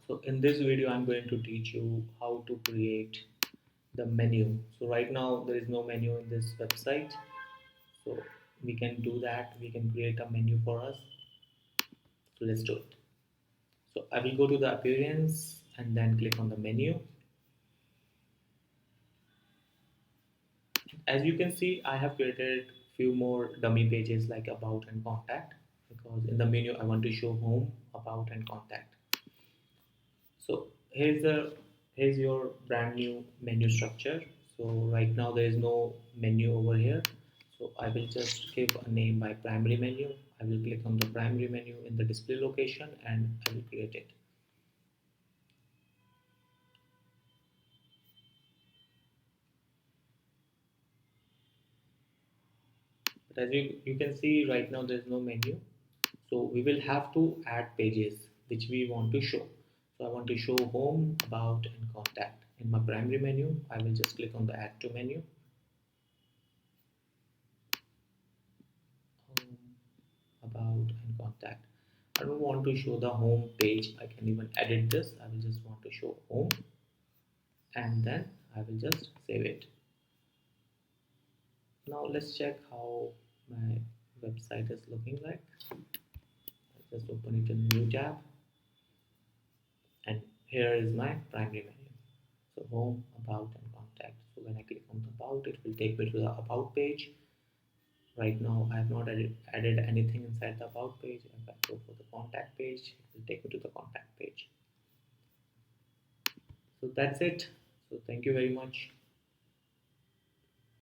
So in this video I'm going to teach you how to create the menu. So right now there is no menu in this website, so we can do that. We can create a menu for us. So let's do it. So I will go to the appearance and then click on the menu. As you can see, I have created few more dummy pages like about and contact, because in the menu I want to show home, about and contact. So here's your brand new menu structure. So right now there is no menu over here. So I will just give a name by primary menu. I will click on the primary menu in the display location and I will create it. But as you can see right now there is no menu. So we will have to add pages which we want to show. So I want to show home, about and contact. In my primary menu, I will just click on the add to menu. Home, about and contact. I don't want to show the home page. I can even edit this. I will just want to show home and then I will just save it. Now let's check how my website is looking like. I'll just open it in a new tab and here is my primary menu. So home, about and contact. So when I click on the about, it will take me to the about page. Right now I have not added anything inside the about page. If I go for the contact page, it will take me to the contact page. So that's it. So thank you very much.